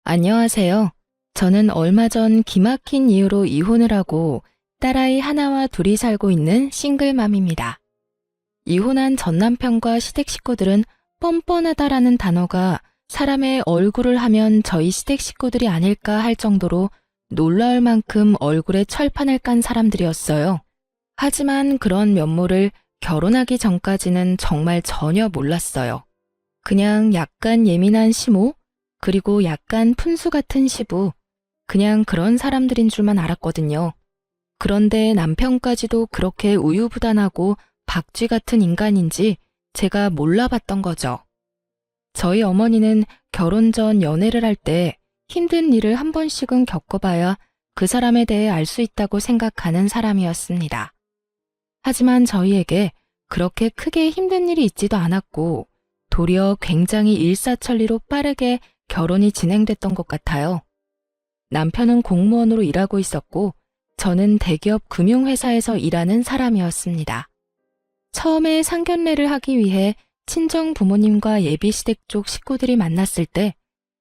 안녕하세요. 저는 얼마 전 기막힌 이유로 이혼을 하고 딸아이 하나와 둘이 살고 있는 싱글맘입니다. 이혼한 전 남편과 시댁 식구들은 뻔뻔하다라는 단어가 사람의 얼굴을 하면 저희 시댁 식구들이 아닐까 할 정도로 놀라울 만큼 얼굴에 철판을 깐 사람들이었어요. 하지만 그런 면모를 결혼하기 전까지는 정말 전혀 몰랐어요. 그냥 약간 예민한 시모, 그리고 약간 푼수 같은 시부, 그냥 그런 사람들인 줄만 알았거든요. 그런데 남편까지도 그렇게 우유부단하고 박쥐 같은 인간인지 제가 몰라봤던 거죠. 저희 어머니는 결혼 전 연애를 할 때 힘든 일을 한 번씩은 겪어봐야 그 사람에 대해 알 수 있다고 생각하는 사람이었습니다. 하지만 저희에게 그렇게 크게 힘든 일이 있지도 않았고 도리어 굉장히 일사천리로 빠르게 결혼이 진행됐던 것 같아요. 남편은 공무원으로 일하고 있었고 저는 대기업 금융회사에서 일하는 사람이었습니다. 처음에 상견례를 하기 위해 친정 부모님과 예비시댁 쪽 식구들이 만났을 때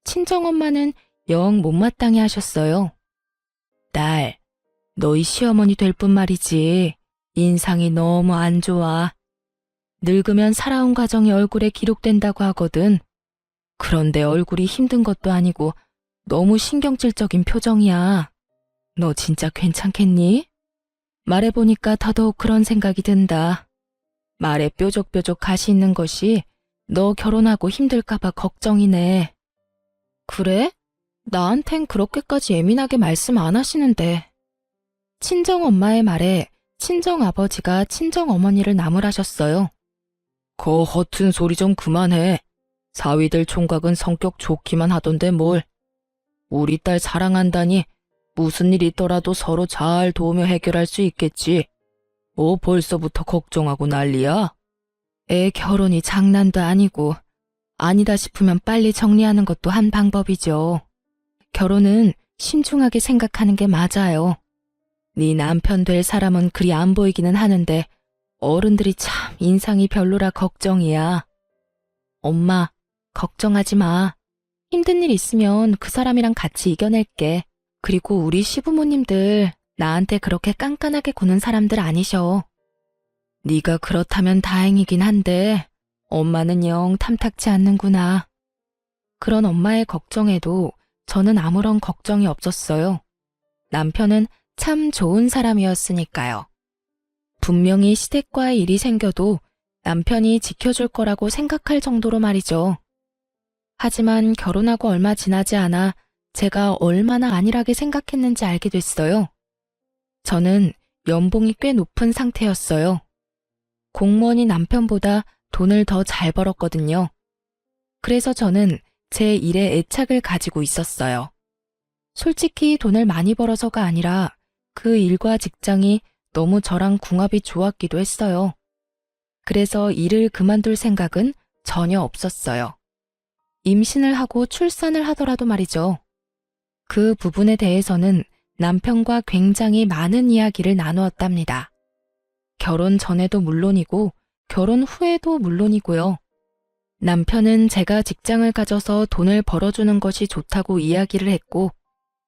친정엄마는 영 못마땅해 하셨어요. 딸, 너희 시어머니 될 뿐 말이지. 인상이 너무 안 좋아. 늙으면 살아온 과정이 얼굴에 기록된다고 하거든. 그런데 얼굴이 힘든 것도 아니고 너무 신경질적인 표정이야. 너 진짜 괜찮겠니? 말해보니까 더더욱 그런 생각이 든다. 말에 뾰족뾰족 가시 있는 것이 너 결혼하고 힘들까봐 걱정이네. 그래? 나한텐 그렇게까지 예민하게 말씀 안 하시는데. 친정엄마의 말에 친정아버지가 친정어머니를 나무라셨어요. 거 허튼 소리 좀 그만해. 사위들 총각은 성격 좋기만 하던데 뭘. 우리 딸 사랑한다니 무슨 일 있더라도 서로 잘 도우며 해결할 수 있겠지. 벌써부터 걱정하고 난리야? 애 결혼이 장난도 아니고 아니다 싶으면 빨리 정리하는 것도 한 방법이죠. 결혼은 신중하게 생각하는 게 맞아요. 네 남편 될 사람은 그리 안 보이기는 하는데 어른들이 참 인상이 별로라 걱정이야. 엄마, 걱정하지 마. 힘든 일 있으면 그 사람이랑 같이 이겨낼게. 그리고 우리 시부모님들 나한테 그렇게 깐깐하게 구는 사람들 아니셔. 네가 그렇다면 다행이긴 한데 엄마는 영 탐탁치 않는구나. 그런 엄마의 걱정에도 저는 아무런 걱정이 없었어요. 남편은 참 좋은 사람이었으니까요. 분명히 시댁과의 일이 생겨도 남편이 지켜줄 거라고 생각할 정도로 말이죠. 하지만 결혼하고 얼마 지나지 않아 제가 얼마나 안일하게 생각했는지 알게 됐어요. 저는 연봉이 꽤 높은 상태였어요. 공무원이 남편보다 돈을 더 잘 벌었거든요. 그래서 저는 제 일에 애착을 가지고 있었어요. 솔직히 돈을 많이 벌어서가 아니라 그 일과 직장이 너무 저랑 궁합이 좋았기도 했어요. 그래서 일을 그만둘 생각은 전혀 없었어요. 임신을 하고 출산을 하더라도 말이죠. 그 부분에 대해서는 남편과 굉장히 많은 이야기를 나누었답니다. 결혼 전에도 물론이고 결혼 후에도 물론이고요. 남편은 제가 직장을 가져서 돈을 벌어주는 것이 좋다고 이야기를 했고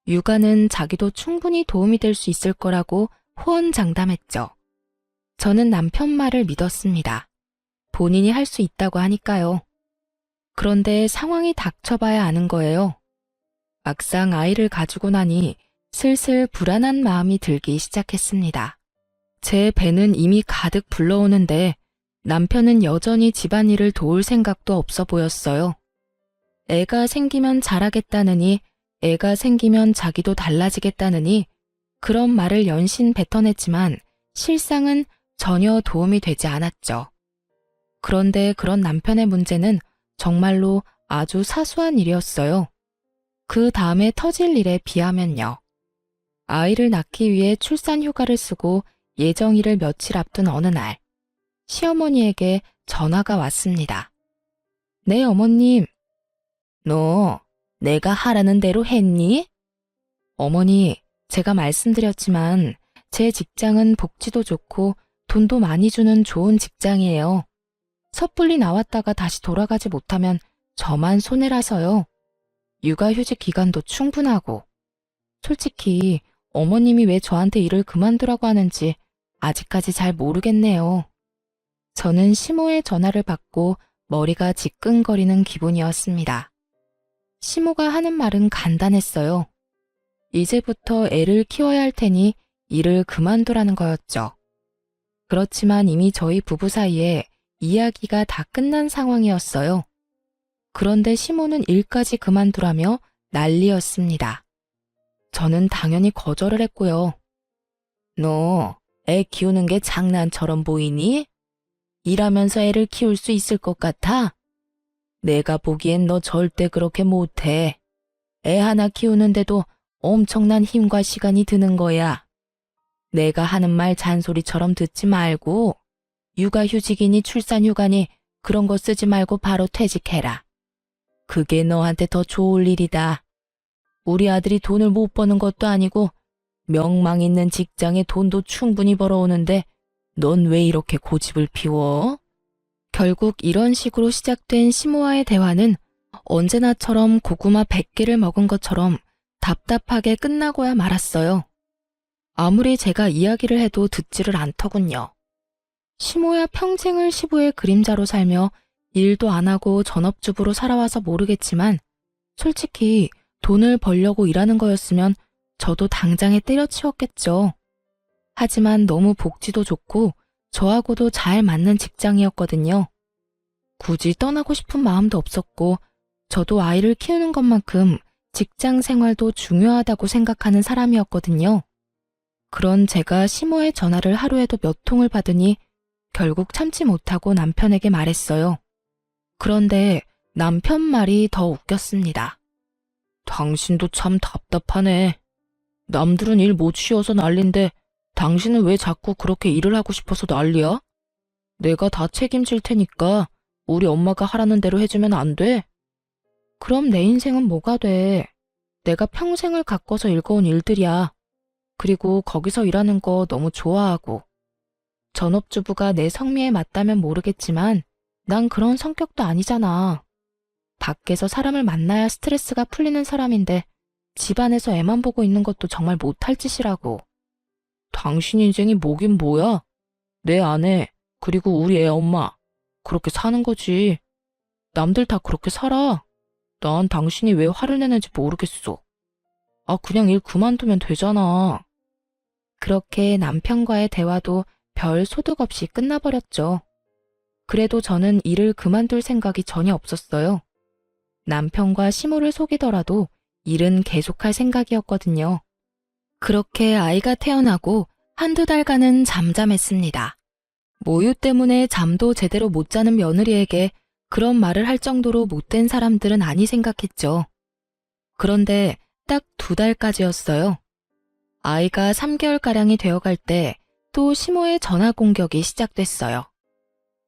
육아는 자기도 충분히 도움이 될 수 있을 거라고 호언장담했죠. 저는 남편 말을 믿었습니다. 본인이 할 수 있다고 하니까요. 그런데 상황이 닥쳐봐야 아는 거예요. 막상 아이를 가지고 나니 슬슬 불안한 마음이 들기 시작했습니다. 제 배는 이미 가득 불러오는데 남편은 여전히 집안일을 도울 생각도 없어 보였어요. 애가 생기면 잘하겠다느니 애가 생기면 자기도 달라지겠다느니 그런 말을 연신 뱉어냈지만 실상은 전혀 도움이 되지 않았죠. 그런데 그런 남편의 문제는 정말로 아주 사소한 일이었어요. 그 다음에 터질 일에 비하면요. 아이를 낳기 위해 출산 휴가를 쓰고 예정일을 며칠 앞둔 어느 날, 시어머니에게 전화가 왔습니다. 네, 어머님. 너 내가 하라는 대로 했니? 어머니, 제가 말씀드렸지만 제 직장은 복지도 좋고 돈도 많이 주는 좋은 직장이에요. 섣불리 나왔다가 다시 돌아가지 못하면 저만 손해라서요. 육아휴직 기간도 충분하고. 솔직히 어머님이 왜 저한테 일을 그만두라고 하는지 아직까지 잘 모르겠네요. 저는 시모의 전화를 받고 머리가 지끈거리는 기분이었습니다. 시모가 하는 말은 간단했어요. 이제부터 애를 키워야 할 테니 일을 그만두라는 거였죠. 그렇지만 이미 저희 부부 사이에 이야기가 다 끝난 상황이었어요. 그런데 시모는 일까지 그만두라며 난리였습니다. 저는 당연히 거절을 했고요. 너 애 키우는 게 장난처럼 보이니? 일하면서 애를 키울 수 있을 것 같아? 내가 보기엔 너 절대 그렇게 못해. 애 하나 키우는데도 엄청난 힘과 시간이 드는 거야. 내가 하는 말 잔소리처럼 듣지 말고 육아휴직이니 출산휴가니 그런 거 쓰지 말고 바로 퇴직해라. 그게 너한테 더 좋을 일이다. 우리 아들이 돈을 못 버는 것도 아니고 명망 있는 직장에 돈도 충분히 벌어오는데 넌 왜 이렇게 고집을 피워? 결국 이런 식으로 시작된 시모와의 대화는 언제나처럼 고구마 100개를 먹은 것처럼 답답하게 끝나고야 말았어요. 아무리 제가 이야기를 해도 듣지를 않더군요. 시모야 평생을 시부의 그림자로 살며 일도 안 하고 전업주부로 살아와서 모르겠지만 솔직히 돈을 벌려고 일하는 거였으면 저도 당장에 때려치웠겠죠. 하지만 너무 복지도 좋고 저하고도 잘 맞는 직장이었거든요. 굳이 떠나고 싶은 마음도 없었고 저도 아이를 키우는 것만큼 직장 생활도 중요하다고 생각하는 사람이었거든요. 그런 제가 시모의 전화를 하루에도 몇 통을 받으니 결국 참지 못하고 남편에게 말했어요. 그런데 남편 말이 더 웃겼습니다. 당신도 참 답답하네. 남들은 일 못 쉬어서 난린데 당신은 왜 자꾸 그렇게 일을 하고 싶어서 난리야? 내가 다 책임질 테니까 우리 엄마가 하라는 대로 해주면 안 돼? 그럼 내 인생은 뭐가 돼? 내가 평생을 가꿔서 읽어온 일들이야. 그리고 거기서 일하는 거 너무 좋아하고. 전업주부가 내 성미에 맞다면 모르겠지만 난 그런 성격도 아니잖아. 밖에서 사람을 만나야 스트레스가 풀리는 사람인데 집안에서 애만 보고 있는 것도 정말 못할 짓이라고. 당신 인생이 뭐긴 뭐야? 내 아내, 그리고 우리 애 엄마. 그렇게 사는 거지. 남들 다 그렇게 살아. 난 당신이 왜 화를 내는지 모르겠어. 아, 그냥 일 그만두면 되잖아. 그렇게 남편과의 대화도 별 소득 없이 끝나버렸죠. 그래도 저는 일을 그만둘 생각이 전혀 없었어요. 남편과 시모를 속이더라도 일은 계속할 생각이었거든요. 그렇게 아이가 태어나고 한두 달간은 잠잠했습니다. 모유 때문에 잠도 제대로 못 자는 며느리에게 그런 말을 할 정도로 못된 사람들은 아니 생각했죠. 그런데 딱 2달까지였어요. 아이가 3개월가량이 되어갈 때 또 시모의 전화 공격이 시작됐어요.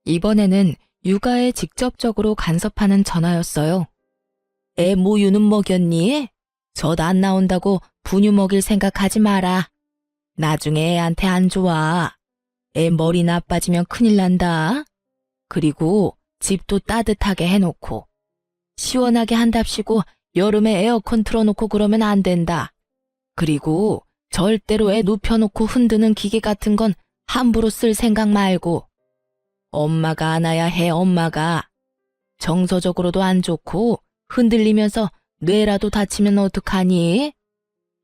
이번에는 육아에 직접적으로 간섭하는 전화였어요. 애 모유는 먹였니? 젖 안 나온다고 분유 먹일 생각하지 마라. 나중에 애한테 안 좋아. 애 머리 나빠지면 큰일 난다. 그리고 집도 따뜻하게 해놓고 시원하게 한답시고 여름에 에어컨 틀어놓고 그러면 안 된다. 그리고 절대로 애 눕혀놓고 흔드는 기계 같은 건 함부로 쓸 생각 말고. 엄마가 안아야 해. 엄마가. 정서적으로도 안 좋고 흔들리면서 뇌라도 다치면 어떡하니?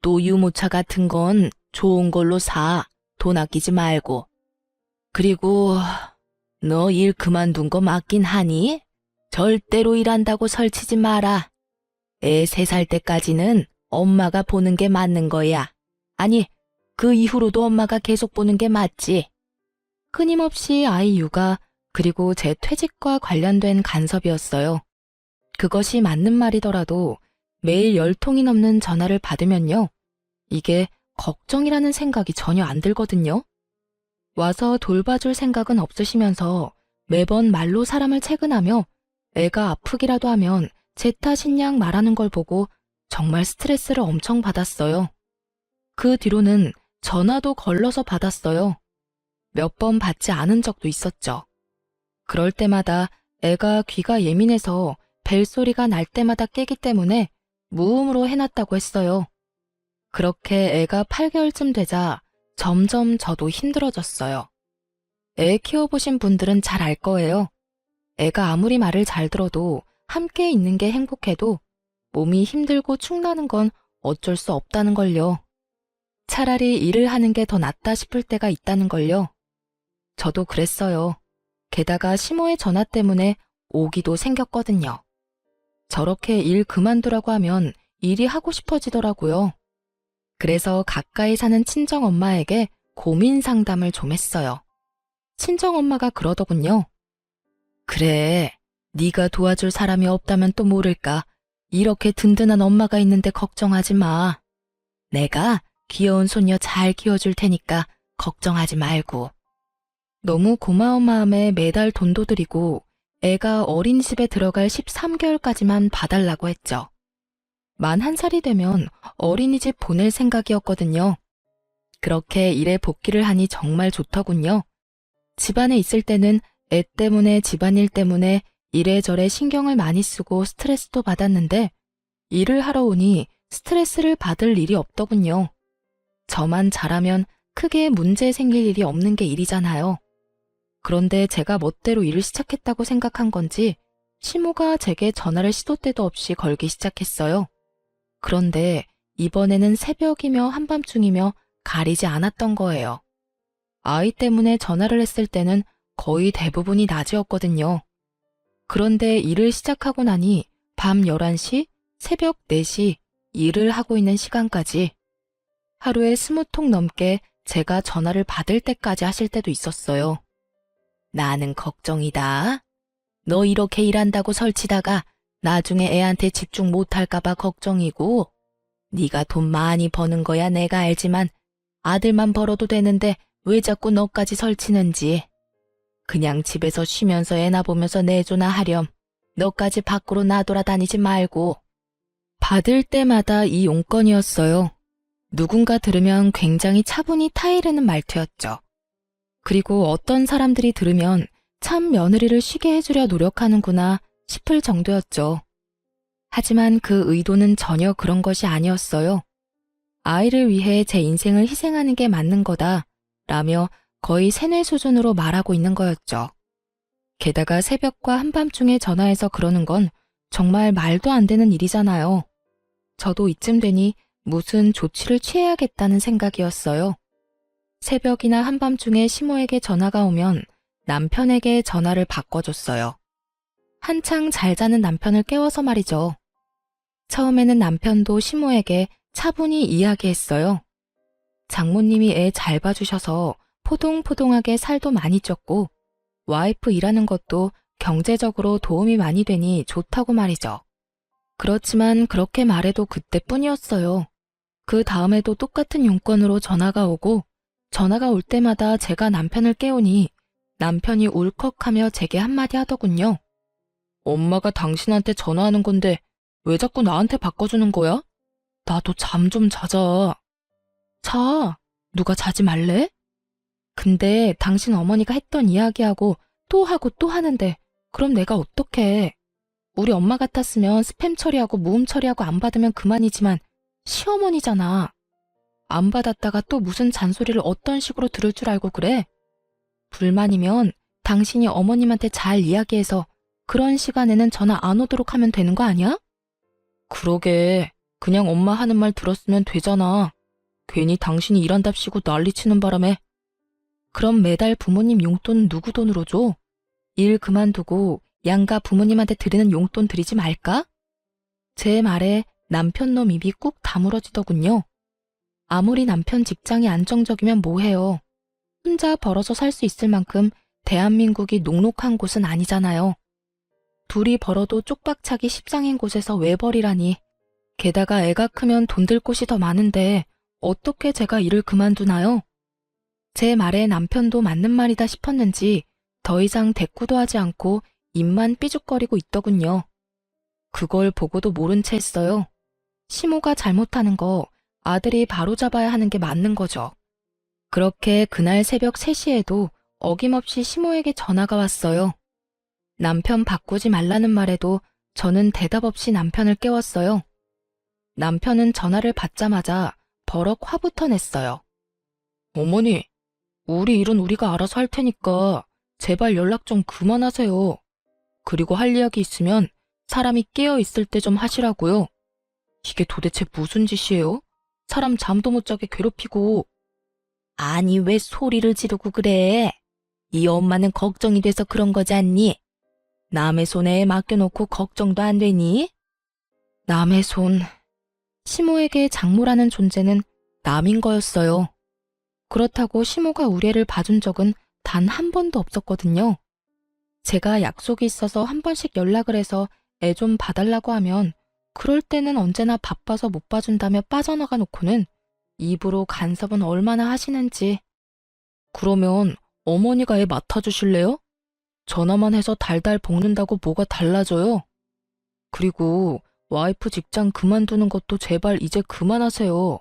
또 유모차 같은 건 좋은 걸로 사. 돈 아끼지 말고. 그리고 너 일 그만둔 거 맞긴 하니? 절대로 일한다고 설치지 마라. 애 3살 때까지는 엄마가 보는 게 맞는 거야. 아니, 그 이후로도 엄마가 계속 보는 게 맞지. 끊임없이 아이 육아 그리고 제 퇴직과 관련된 간섭이었어요. 그것이 맞는 말이더라도 매일 10통이 넘는 전화를 받으면요. 이게 걱정이라는 생각이 전혀 안 들거든요. 와서 돌봐줄 생각은 없으시면서 매번 말로 사람을 채근하며 애가 아프기라도 하면 제 탓인 양 말하는 걸 보고 정말 스트레스를 엄청 받았어요. 그 뒤로는 전화도 걸러서 받았어요. 몇 번 받지 않은 적도 있었죠. 그럴 때마다 애가 귀가 예민해서 벨소리가 날 때마다 깨기 때문에 무음으로 해놨다고 했어요. 그렇게 애가 8개월쯤 되자 점점 저도 힘들어졌어요. 애 키워보신 분들은 잘 알 거예요. 애가 아무리 말을 잘 들어도 함께 있는 게 행복해도 몸이 힘들고 축나는 건 어쩔 수 없다는 걸요. 차라리 일을 하는 게 더 낫다 싶을 때가 있다는 걸요. 저도 그랬어요. 게다가 시모의 전화 때문에 오기도 생겼거든요. 저렇게 일 그만두라고 하면 일이 하고 싶어지더라고요. 그래서 가까이 사는 친정엄마에게 고민 상담을 좀 했어요. 친정엄마가 그러더군요. 그래, 네가 도와줄 사람이 없다면 또 모를까. 이렇게 든든한 엄마가 있는데 걱정하지 마. 내가 귀여운 손녀 잘 키워줄 테니까 걱정하지 말고. 너무 고마운 마음에 매달 돈도 드리고 애가 어린이집에 들어갈 13개월까지만 봐달라고 했죠. 만 1살이 되면 어린이집 보낼 생각이었거든요. 그렇게 일에 복귀를 하니 정말 좋더군요. 집안에 있을 때는 애 때문에 집안일 때문에 이래저래 신경을 많이 쓰고 스트레스도 받았는데 일을 하러 오니 스트레스를 받을 일이 없더군요. 저만 잘하면 크게 문제 생길 일이 없는 게 일이잖아요. 그런데 제가 멋대로 일을 시작했다고 생각한 건지 시모가 제게 전화를 시도 때도 없이 걸기 시작했어요. 그런데 이번에는 새벽이며 한밤중이며 가리지 않았던 거예요. 아이 때문에 전화를 했을 때는 거의 대부분이 낮이었거든요. 그런데 일을 시작하고 나니 밤 11시, 새벽 4시 일을 하고 있는 시간까지 하루에 20통 넘게 제가 전화를 받을 때까지 하실 때도 있었어요. 나는 걱정이다. 너 이렇게 일한다고 설치다가 나중에 애한테 집중 못할까 봐 걱정이고 네가 돈 많이 버는 거야 내가 알지만 아들만 벌어도 되는데 왜 자꾸 너까지 설치는지. 그냥 집에서 쉬면서 애나 보면서 내조나 하렴. 너까지 밖으로 나돌아다니지 말고. 받을 때마다 이 용건이었어요. 누군가 들으면 굉장히 차분히 타이르는 말투였죠. 그리고 어떤 사람들이 들으면 참 며느리를 쉬게 해주려 노력하는구나 싶을 정도였죠. 하지만 그 의도는 전혀 그런 것이 아니었어요. 아이를 위해 제 인생을 희생하는 게 맞는 거다 라며 거의 세뇌 수준으로 말하고 있는 거였죠. 게다가 새벽과 한밤중에 전화해서 그러는 건 정말 말도 안 되는 일이잖아요. 저도 이쯤 되니 무슨 조치를 취해야겠다는 생각이었어요. 새벽이나 한밤중에 시모에게 전화가 오면 남편에게 전화를 바꿔줬어요. 한창 잘 자는 남편을 깨워서 말이죠. 처음에는 남편도 시모에게 차분히 이야기했어요. 장모님이 애 잘 봐주셔서 포동포동하게 살도 많이 쪘고 와이프 일하는 것도 경제적으로 도움이 많이 되니 좋다고 말이죠. 그렇지만 그렇게 말해도 그때뿐이었어요. 그 다음에도 똑같은 용건으로 전화가 오고 전화가 올 때마다 제가 남편을 깨우니 남편이 울컥하며 제게 한마디 하더군요. 엄마가 당신한테 전화하는 건데 왜 자꾸 나한테 바꿔주는 거야? 나도 잠 좀 자자. 자, 누가 자지 말래? 근데 당신 어머니가 했던 이야기하고 또 하고 또 하는데 그럼 내가 어떡해. 우리 엄마 같았으면 스팸 처리하고 무음 처리하고 안 받으면 그만이지만 시어머니잖아. 안 받았다가 또 무슨 잔소리를 어떤 식으로 들을 줄 알고 그래? 불만이면 당신이 어머님한테 잘 이야기해서 그런 시간에는 전화 안 오도록 하면 되는 거 아니야? 그러게. 그냥 엄마 하는 말 들었으면 되잖아. 괜히 당신이 일한답시고 난리치는 바람에. 그럼 매달 부모님 용돈 누구 돈으로 줘? 일 그만두고 양가 부모님한테 드리는 용돈 드리지 말까? 제 말에 남편 놈 입이 꾹 다물어지더군요. 아무리 남편 직장이 안정적이면 뭐해요. 혼자 벌어서 살 수 있을 만큼 대한민국이 녹록한 곳은 아니잖아요. 둘이 벌어도 쪽박차기 십장인 곳에서 왜 벌이라니. 게다가 애가 크면 돈 들 곳이 더 많은데 어떻게 제가 일을 그만두나요? 제 말에 남편도 맞는 말이다 싶었는지 더 이상 대꾸도 하지 않고 입만 삐죽거리고 있더군요. 그걸 보고도 모른 채 했어요. 시모가 잘못하는 거 아들이 바로잡아야 하는 게 맞는 거죠. 그렇게 그날 새벽 3시에도 어김없이 시모에게 전화가 왔어요. 남편 바꾸지 말라는 말에도 저는 대답 없이 남편을 깨웠어요. 남편은 전화를 받자마자 버럭 화부터 냈어요. 어머니, 우리 일은 우리가 알아서 할 테니까 제발 연락 좀 그만하세요. 그리고 할 이야기 있으면 사람이 깨어 있을 때 좀 하시라고요. 이게 도대체 무슨 짓이에요? 사람 잠도 못 자게 괴롭히고. 아니, 왜 소리를 지르고 그래? 이 엄마는 걱정이 돼서 그런 거지 않니? 남의 손에 맡겨놓고 걱정도 안 되니? 남의 손. 시모에게 장모라는 존재는 남인 거였어요. 그렇다고 시모가 우리 애를 봐준 적은 단 한 번도 없었거든요. 제가 약속이 있어서 한 번씩 연락을 해서 애 좀 봐달라고 하면 그럴 때는 언제나 바빠서 못 봐준다며 빠져나가 놓고는 입으로 간섭은 얼마나 하시는지. 그러면 어머니가 애 맡아주실래요? 전화만 해서 달달 볶는다고 뭐가 달라져요? 그리고 와이프 직장 그만두는 것도 제발 이제 그만하세요.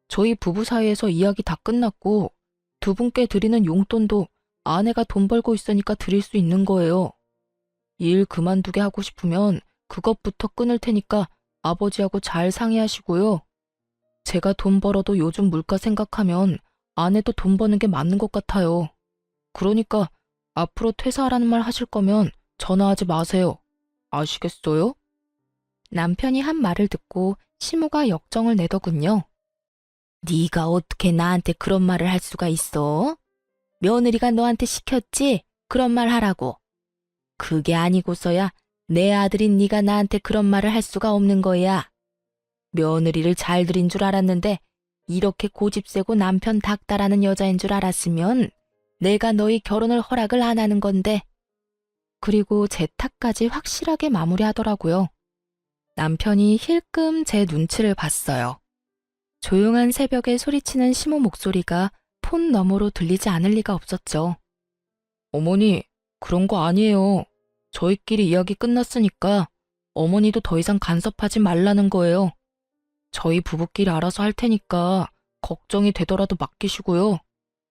저희 부부 사이에서 이야기 다 끝났고 두 분께 드리는 용돈도 아내가 돈 벌고 있으니까 드릴 수 있는 거예요. 일 그만두게 하고 싶으면 그것부터 끊을 테니까 아버지하고 잘 상의하시고요. 제가 돈 벌어도 요즘 물가 생각하면 아내도 돈 버는 게 맞는 것 같아요. 그러니까 앞으로 퇴사하라는 말 하실 거면 전화하지 마세요. 아시겠어요? 남편이 한 말을 듣고 시모가 역정을 내더군요. 네가 어떻게 나한테 그런 말을 할 수가 있어? 며느리가 너한테 시켰지? 그런 말 하라고. 그게 아니고서야 내 아들인 네가 나한테 그런 말을 할 수가 없는 거야. 며느리를 잘 들인 줄 알았는데 이렇게 고집세고 남편 닥달하는 여자인 줄 알았으면 내가 너희 결혼을 허락을 안 하는 건데. 그리고 제 탓까지 확실하게 마무리하더라고요. 남편이 힐끔 제 눈치를 봤어요. 조용한 새벽에 소리치는 시모 목소리가 폰 너머로 들리지 않을 리가 없었죠. 어머니, 그런 거 아니에요. 저희끼리 이야기 끝났으니까 어머니도 더 이상 간섭하지 말라는 거예요. 저희 부부끼리 알아서 할 테니까 걱정이 되더라도 맡기시고요.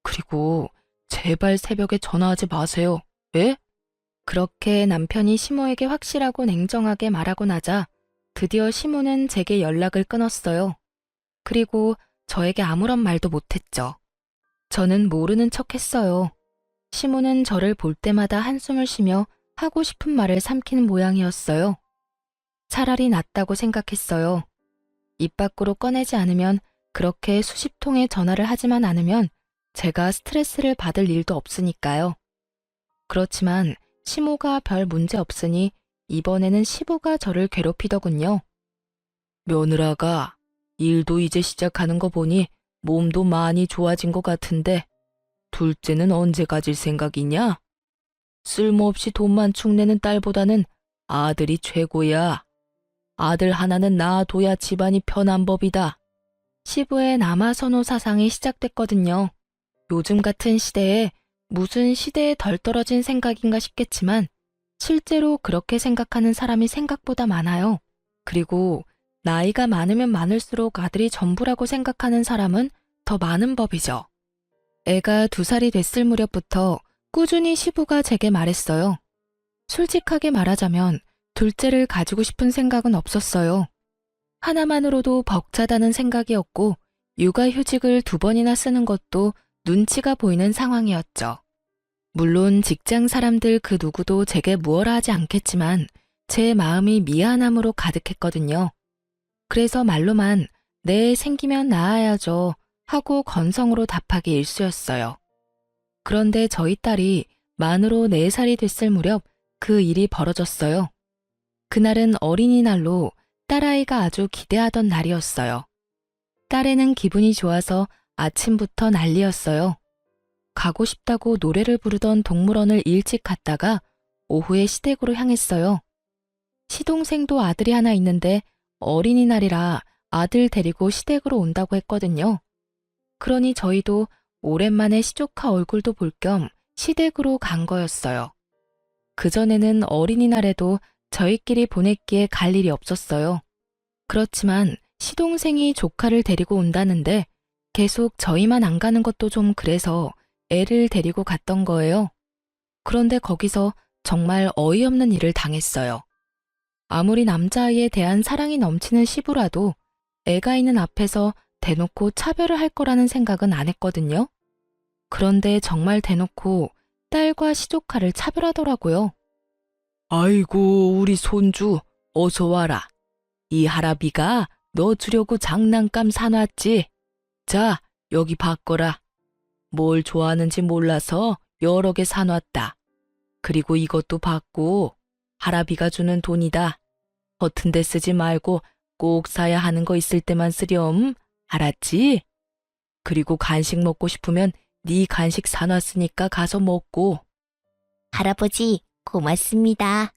그리고 제발 새벽에 전화하지 마세요. 예? 그렇게 남편이 시모에게 확실하고 냉정하게 말하고 나자 드디어 시모는 제게 연락을 끊었어요. 그리고 저에게 아무런 말도 못했죠. 저는 모르는 척했어요. 시모는 저를 볼 때마다 한숨을 쉬며 하고 싶은 말을 삼키는 모양이었어요. 차라리 낫다고 생각했어요. 입 밖으로 꺼내지 않으면 그렇게 수십 통의 전화를 하지만 않으면 제가 스트레스를 받을 일도 없으니까요. 그렇지만 시모가 별 문제 없으니 이번에는 시부가 저를 괴롭히더군요. 며느라가 일도 이제 시작하는 거 보니 몸도 많이 좋아진 것 같은데 둘째는 언제 가질 생각이냐? 쓸모없이 돈만 축내는 딸보다는 아들이 최고야. 아들 하나는 낳아둬야 집안이 편한 법이다. 시부의 남아선호 사상이 시작됐거든요. 요즘 같은 시대에 무슨 시대에 덜 떨어진 생각인가 싶겠지만 실제로 그렇게 생각하는 사람이 생각보다 많아요. 그리고 나이가 많으면 많을수록 아들이 전부라고 생각하는 사람은 더 많은 법이죠. 애가 2살이 됐을 무렵부터 꾸준히 시부가 제게 말했어요. 솔직하게 말하자면 둘째를 가지고 싶은 생각은 없었어요. 하나만으로도 벅차다는 생각이었고 육아휴직을 2번이나 쓰는 것도 눈치가 보이는 상황이었죠. 물론 직장 사람들 그 누구도 제게 무엇라 하지 않겠지만 제 마음이 미안함으로 가득했거든요. 그래서 말로만 네 생기면 낳아야죠 하고 건성으로 답하기 일쑤였어요. 그런데 저희 딸이 만으로 4살이 됐을 무렵 그 일이 벌어졌어요. 그날은 어린이날로 딸아이가 아주 기대하던 날이었어요. 딸애는 기분이 좋아서 아침부터 난리였어요. 가고 싶다고 노래를 부르던 동물원을 일찍 갔다가 오후에 시댁으로 향했어요. 시동생도 아들이 하나 있는데 어린이날이라 아들 데리고 시댁으로 온다고 했거든요. 그러니 저희도 오랜만에 시조카 얼굴도 볼 겸 시댁으로 간 거였어요. 그전에는 어린이날에도 저희끼리 보냈기에 갈 일이 없었어요. 그렇지만 시동생이 조카를 데리고 온다는데 계속 저희만 안 가는 것도 좀 그래서 애를 데리고 갔던 거예요. 그런데 거기서 정말 어이없는 일을 당했어요. 아무리 남자아이에 대한 사랑이 넘치는 시부라도 애가 있는 앞에서 대놓고 차별을 할 거라는 생각은 안 했거든요. 그런데 정말 대놓고 딸과 시조카를 차별하더라고요. 아이고, 우리 손주, 어서 와라. 이 할아비가 너 주려고 장난감 사놨지? 자, 여기 바꿔라. 뭘 좋아하는지 몰라서 여러 개 사놨다. 그리고 이것도 받고 할아비가 주는 돈이다. 허튼 데 쓰지 말고 꼭 사야 하는 거 있을 때만 쓰렴. 알았지? 그리고 간식 먹고 싶으면 네 간식 사놨으니까 가서 먹고. 할아버지, 고맙습니다.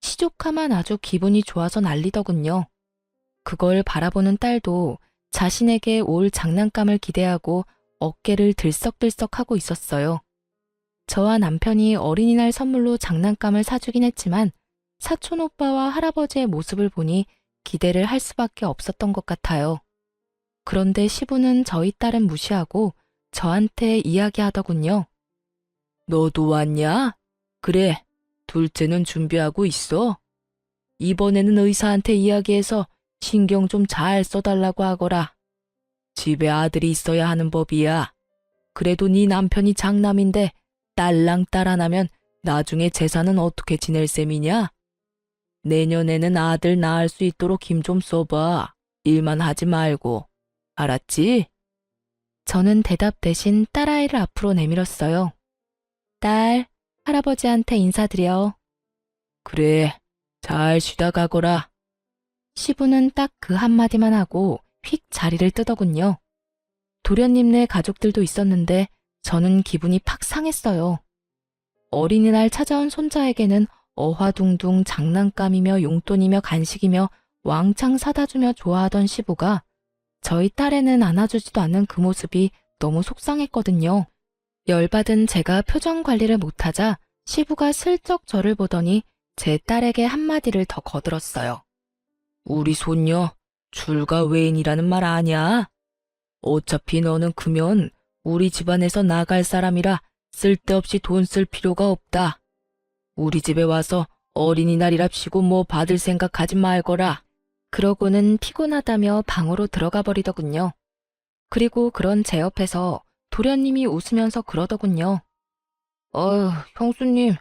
시조카만 아주 기분이 좋아서 난리더군요. 그걸 바라보는 딸도 자신에게 올 장난감을 기대하고 어깨를 들썩들썩하고 있었어요. 저와 남편이 어린이날 선물로 장난감을 사주긴 했지만 사촌 오빠와 할아버지의 모습을 보니 기대를 할 수밖에 없었던 것 같아요. 그런데 시부는 저희 딸은 무시하고 저한테 이야기하더군요. 너도 왔냐? 그래, 둘째는 준비하고 있어. 이번에는 의사한테 이야기해서 신경 좀 잘 써달라고 하거라. 집에 아들이 있어야 하는 법이야. 그래도 네 남편이 장남인데 딸랑 딸 하나면 나중에 재산은 어떻게 지낼 셈이냐? 내년에는 아들 낳을 수 있도록 힘 좀 써봐. 일만 하지 말고. 알았지? 저는 대답 대신 딸아이를 앞으로 내밀었어요. 딸, 할아버지한테 인사드려. 그래, 잘 쉬다 가거라. 시부는 딱 그 한마디만 하고 휙 자리를 뜨더군요. 도련님네 가족들도 있었는데 저는 기분이 팍 상했어요. 어린이날 찾아온 손자에게는 어화둥둥 장난감이며 용돈이며 간식이며 왕창 사다주며 좋아하던 시부가 저희 딸에는 안아주지도 않는 그 모습이 너무 속상했거든요. 열받은 제가 표정 관리를 못하자 시부가 슬쩍 저를 보더니 제 딸에게 한마디를 더 거들었어요. 우리 손녀, 출가 외인이라는 말 아냐? 어차피 너는 크면 우리 집안에서 나갈 사람이라 쓸데없이 돈 쓸 필요가 없다. 우리 집에 와서 어린이날이랍시고 뭐 받을 생각하지 말거라. 그러고는 피곤하다며 방으로 들어가 버리더군요. 그리고 그런 제 옆에서 도련님이 웃으면서 그러더군요. 형수님,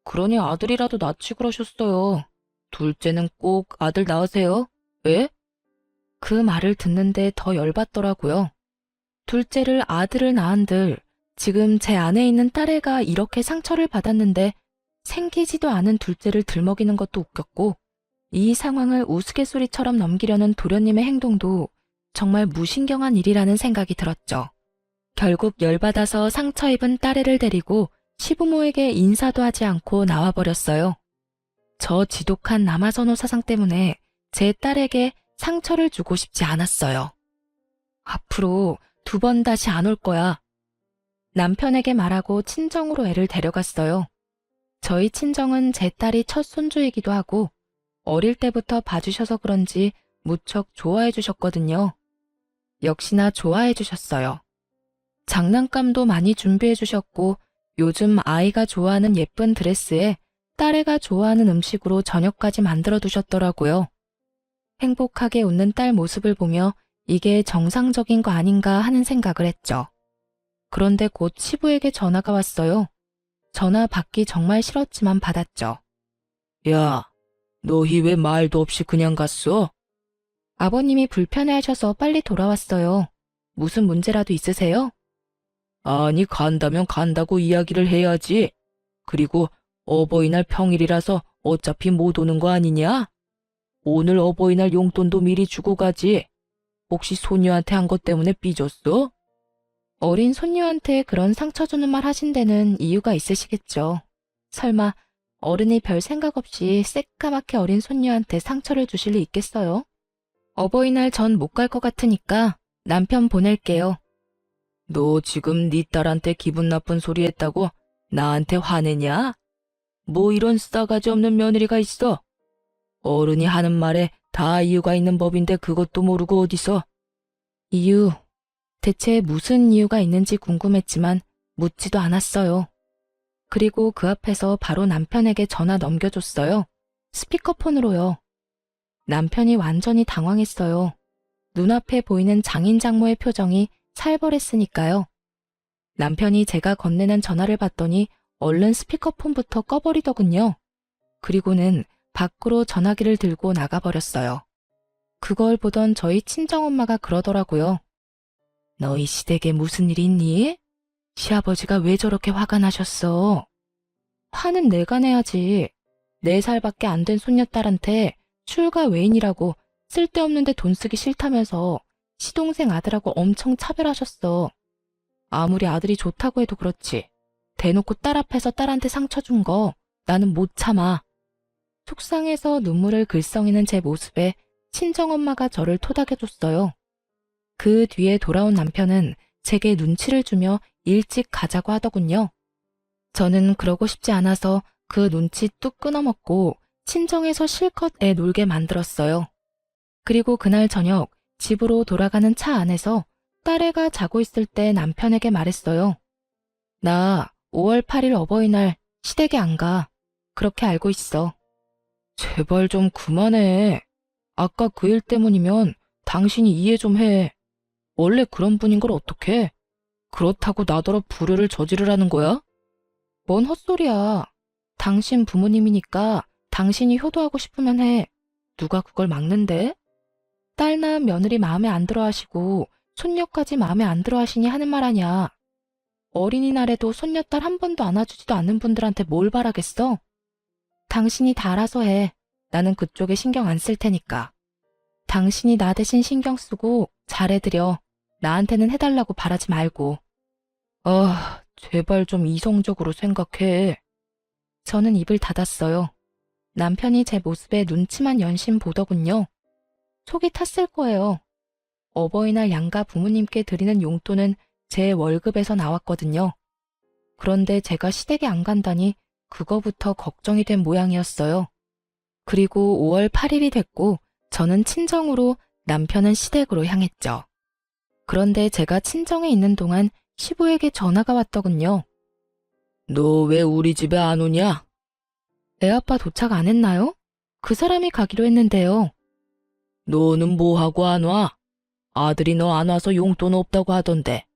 그러니 아들이라도 낳지 그러셨어요. 둘째는 꼭 아들 낳으세요. 왜? 그 말을 듣는데 더 열받더라고요. 둘째를 아들을 낳은들 지금 제 안에 있는 딸애가 이렇게 상처를 받았는데 생기지도 않은 둘째를 들먹이는 것도 웃겼고 이 상황을 우스갯소리처럼 넘기려는 도련님의 행동도 정말 무신경한 일이라는 생각이 들었죠. 결국 열받아서 상처 입은 딸애를 데리고 시부모에게 인사도 하지 않고 나와버렸어요. 저 지독한 남아선호 사상 때문에 제 딸에게 상처를 주고 싶지 않았어요. 앞으로 2번 다시 안 올 거야. 남편에게 말하고 친정으로 애를 데려갔어요. 저희 친정은 제 딸이 첫 손주이기도 하고 어릴 때부터 봐주셔서 그런지 무척 좋아해 주셨거든요. 역시나 좋아해 주셨어요. 장난감도 많이 준비해 주셨고 요즘 아이가 좋아하는 예쁜 드레스에 딸애가 좋아하는 음식으로 저녁까지 만들어 두셨더라고요. 행복하게 웃는 딸 모습을 보며 이게 정상적인 거 아닌가 하는 생각을 했죠. 그런데 곧 시부에게 전화가 왔어요. 전화 받기 정말 싫었지만 받았죠. 야, 너희 왜 말도 없이 그냥 갔어? 아버님이 불편해하셔서 빨리 돌아왔어요. 무슨 문제라도 있으세요? 아니, 간다면 간다고 이야기를 해야지. 그리고 어버이날 평일이라서 어차피 못 오는 거 아니냐? 오늘 어버이날 용돈도 미리 주고 가지. 혹시 손녀한테 한 것 때문에 삐졌어? 어린 손녀한테 그런 상처 주는 말 하신 데는 이유가 있으시겠죠. 설마 어른이 별 생각 없이 새까맣게 어린 손녀한테 상처를 주실 리 있겠어요? 어버이날 전 못 갈 것 같으니까 남편 보낼게요. 너 지금 네 딸한테 기분 나쁜 소리 했다고 나한테 화내냐? 뭐 이런 싸가지 없는 며느리가 있어? 어른이 하는 말에 다 이유가 있는 법인데 그것도 모르고 어디서? 이유, 대체 무슨 이유가 있는지 궁금했지만 묻지도 않았어요. 그리고 그 앞에서 바로 남편에게 전화 넘겨줬어요. 스피커폰으로요. 남편이 완전히 당황했어요. 눈앞에 보이는 장인 장모의 표정이 살벌했으니까요. 남편이 제가 건네는 전화를 받더니 얼른 스피커폰부터 꺼버리더군요. 그리고는 밖으로 전화기를 들고 나가버렸어요. 그걸 보던 저희 친정엄마가 그러더라고요. 너희 시댁에 무슨 일 있니? 시아버지가 왜 저렇게 화가 나셨어? 화는 내가 내야지. 4살밖에 안 된 손녀딸한테 출가 외인이라고 쓸데없는데 돈 쓰기 싫다면서 시동생 아들하고 엄청 차별하셨어. 아무리 아들이 좋다고 해도 그렇지. 대놓고 딸 앞에서 딸한테 상처 준 거 나는 못 참아. 속상해서 눈물을 글썽이는 제 모습에 친정엄마가 저를 토닥여줬어요. 그 뒤에 돌아온 남편은 제게 눈치를 주며 일찍 가자고 하더군요. 저는 그러고 싶지 않아서 그 눈치 뚝 끊어먹고 친정에서 실컷 애 놀게 만들었어요. 그리고 그날 저녁 집으로 돌아가는 차 안에서 딸애가 자고 있을 때 남편에게 말했어요. 나 5월 8일 어버이날 시댁에 안 가. 그렇게 알고 있어. 제발 좀 그만해. 아까 그 일 때문이면 당신이 이해 좀 해. 원래 그런 분인 걸 어떡해? 그렇다고 나더러 불효를 저지르라는 거야? 뭔 헛소리야. 당신 부모님이니까 당신이 효도하고 싶으면 해. 누가 그걸 막는데? 딸 낳은 며느리 마음에 안 들어 하시고 손녀까지 마음에 안 들어 하시니 하는 말 아냐. 어린이날에도 손녀딸 한 번도 안아주지도 않는 분들한테 뭘 바라겠어? 당신이 다 알아서 해. 나는 그쪽에 신경 안 쓸 테니까. 당신이 나 대신 신경 쓰고 잘해드려. 나한테는 해달라고 바라지 말고. 제발 좀 이성적으로 생각해. 저는 입을 닫았어요. 남편이 제 모습에 눈치만 연신 보더군요. 속이 탔을 거예요. 어버이날 양가 부모님께 드리는 용돈은 제 월급에서 나왔거든요. 그런데 제가 시댁에 안 간다니 그거부터 걱정이 된 모양이었어요. 그리고 5월 8일이 됐고 저는 친정으로, 남편은 시댁으로 향했죠. 그런데 제가 친정에 있는 동안 시부에게 전화가 왔더군요. 너 왜 우리 집에 안 오냐? 애아빠 도착 안 했나요? 그 사람이 가기로 했는데요. 너는 뭐하고 안 와? 아들이 너 안 와서 용돈 없다고 하던데.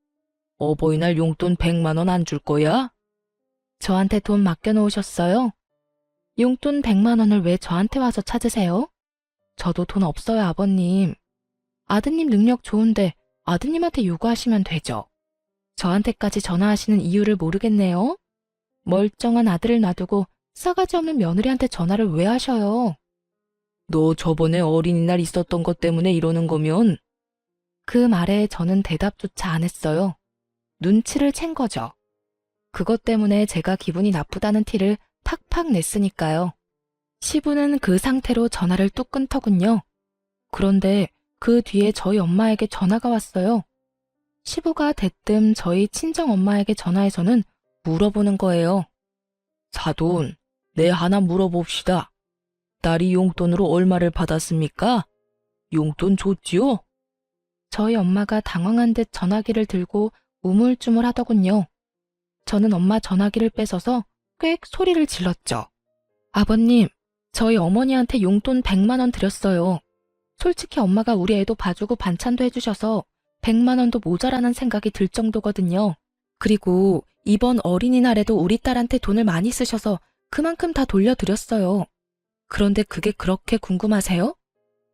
어버이날 용돈 100만 원 안 줄 거야? 저한테 돈 맡겨놓으셨어요? 용돈 100만 원을 왜 저한테 와서 찾으세요? 저도 돈 없어요, 아버님. 아드님 능력 좋은데 아드님한테 요구하시면 되죠. 저한테까지 전화하시는 이유를 모르겠네요. 멀쩡한 아들을 놔두고 싸가지 없는 며느리한테 전화를 왜 하셔요? 너 저번에 어린이날 있었던 것 때문에 이러는 거면? 그 말에 저는 대답조차 안 했어요. 눈치를 챈 거죠. 그것 때문에 제가 기분이 나쁘다는 티를 팍팍 냈으니까요. 시부는 그 상태로 전화를 뚝 끊더군요. 그런데 그 뒤에 저희 엄마에게 전화가 왔어요. 시부가 대뜸 저희 친정엄마에게 전화해서는 물어보는 거예요. 사돈, 내 하나 물어봅시다. 딸이 용돈으로 얼마를 받았습니까? 용돈 줬지요? 저희 엄마가 당황한 듯 전화기를 들고 우물쭈물 하더군요. 저는 엄마 전화기를 뺏어서 꽥 소리를 질렀죠. 아버님, 저희 어머니한테 용돈 100만 원 드렸어요. 솔직히 엄마가 우리 애도 봐주고 반찬도 해주셔서 100만 원도 모자라는 생각이 들 정도거든요. 그리고 이번 어린이날에도 우리 딸한테 돈을 많이 쓰셔서 그만큼 다 돌려드렸어요. 그런데 그게 그렇게 궁금하세요?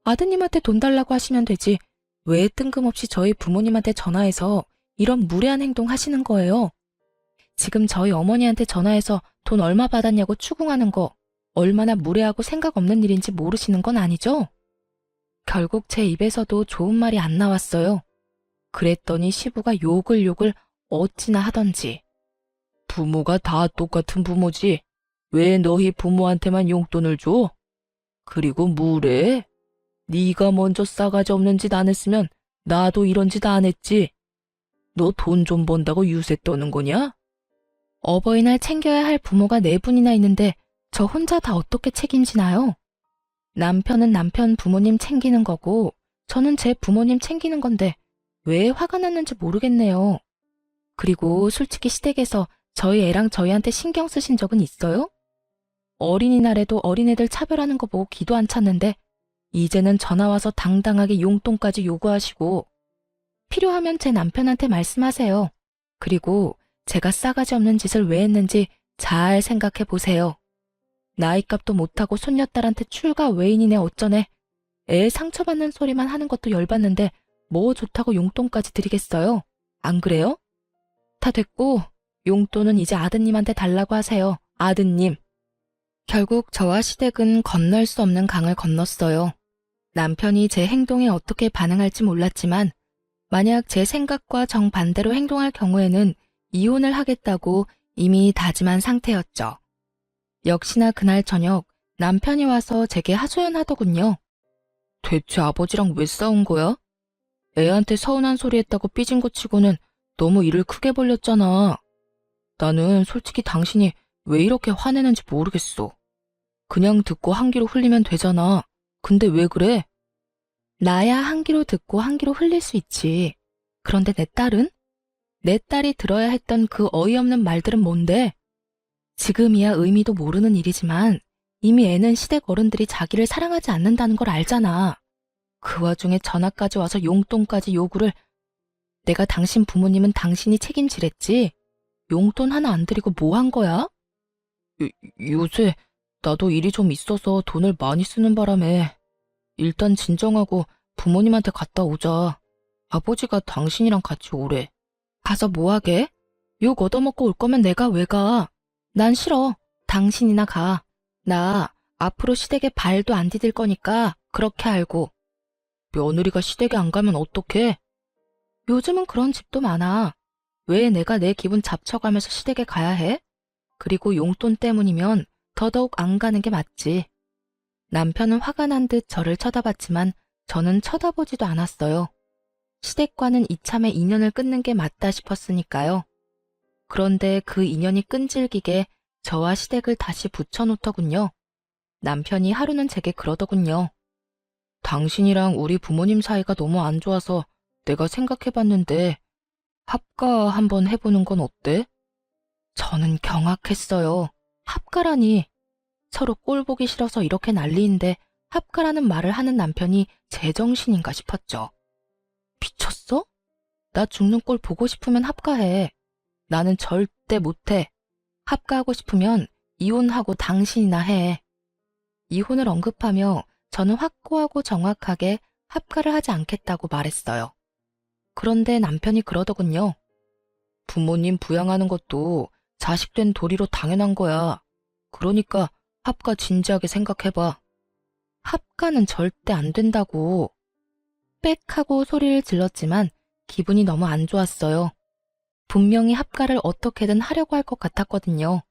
아드님한테 돈 달라고 하시면 되지. 왜 뜬금없이 저희 부모님한테 전화해서 이런 무례한 행동 하시는 거예요? 지금 저희 어머니한테 전화해서 돈 얼마 받았냐고 추궁하는 거 얼마나 무례하고 생각 없는 일인지 모르시는 건 아니죠? 결국 제 입에서도 좋은 말이 안 나왔어요. 그랬더니 시부가 욕을 어찌나 하던지. 부모가 다 똑같은 부모지. 왜 너희 부모한테만 용돈을 줘? 그리고 무례해? 네가 먼저 싸가지 없는 짓 안 했으면 나도 이런 짓 안 했지. 너 돈 좀 번다고 유세 떠는 거냐? 어버이날 챙겨야 할 부모가 4분이나 있는데 저 혼자 다 어떻게 책임지나요? 남편은 남편 부모님 챙기는 거고 저는 제 부모님 챙기는 건데 왜 화가 났는지 모르겠네요. 그리고 솔직히 시댁에서 저희 애랑 저희한테 신경 쓰신 적은 있어요? 어린이날에도 어린애들 차별하는 거 보고 기도 안 찼는데 이제는 전화와서 당당하게 용돈까지 요구하시고 필요하면 제 남편한테 말씀하세요. 그리고 제가 싸가지 없는 짓을 왜 했는지 잘 생각해 보세요. 나이값도 못하고 손녀딸한테 출가 외인이네 어쩌네. 애 상처받는 소리만 하는 것도 열받는데 뭐 좋다고 용돈까지 드리겠어요? 안 그래요? 다 됐고 용돈은 이제 아드님한테 달라고 하세요. 아드님. 결국 저와 시댁은 건널 수 없는 강을 건넜어요. 남편이 제 행동에 어떻게 반응할지 몰랐지만 만약 제 생각과 정반대로 행동할 경우에는 이혼을 하겠다고 이미 다짐한 상태였죠. 역시나 그날 저녁 남편이 와서 제게 하소연하더군요. 대체 아버지랑 왜 싸운 거야? 애한테 서운한 소리 했다고 삐진 거 치고는 너무 일을 크게 벌렸잖아. 나는 솔직히 당신이 왜 이렇게 화내는지 모르겠어. 그냥 듣고 한 귀로 흘리면 되잖아. 근데 왜 그래? 나야 한 귀로 듣고 한 귀로 흘릴 수 있지. 그런데 내 딸은? 내 딸이 들어야 했던 그 어이없는 말들은 뭔데? 지금이야 의미도 모르는 일이지만 이미 애는 시댁 어른들이 자기를 사랑하지 않는다는 걸 알잖아. 그 와중에 전화까지 와서 용돈까지 요구를. 내가 당신 부모님은 당신이 책임지랬지? 용돈 하나 안 드리고 뭐 한 거야? 요새 나도 일이 좀 있어서 돈을 많이 쓰는 바람에 일단 진정하고 부모님한테 갔다 오자. 아버지가 당신이랑 같이 오래. 가서 뭐 하게? 욕 얻어먹고 올 거면 내가 왜 가? 난 싫어. 당신이나 가. 나 앞으로 시댁에 발도 안 디딜 거니까 그렇게 알고. 며느리가 시댁에 안 가면 어떡해? 요즘은 그런 집도 많아. 왜 내가 내 기분 잡쳐가면서 시댁에 가야 해? 그리고 용돈 때문이면 더더욱 안 가는 게 맞지. 남편은 화가 난 듯 저를 쳐다봤지만 저는 쳐다보지도 않았어요. 시댁과는 이참에 인연을 끊는 게 맞다 싶었으니까요. 그런데 그 인연이 끈질기게 저와 시댁을 다시 붙여놓더군요. 남편이 하루는 제게 그러더군요. 당신이랑 우리 부모님 사이가 너무 안 좋아서 내가 생각해봤는데 합가 한번 해보는 건 어때? 저는 경악했어요. 합가라니. 서로 꼴 보기 싫어서 이렇게 난리인데 합가라는 말을 하는 남편이 제정신인가 싶었죠. 미쳤어? 나 죽는 꼴 보고 싶으면 합가해. 나는 절대 못해. 합가하고 싶으면 이혼하고 당신이나 해. 이혼을 언급하며 저는 확고하고 정확하게 합가를 하지 않겠다고 말했어요. 그런데 남편이 그러더군요. 부모님 부양하는 것도 자식된 도리로 당연한 거야. 그러니까 합가 진지하게 생각해봐. 합가는 절대 안 된다고. 빽 하고 소리를 질렀지만 기분이 너무 안 좋았어요. 분명히 합가를 어떻게든 하려고 할 것 같았거든요.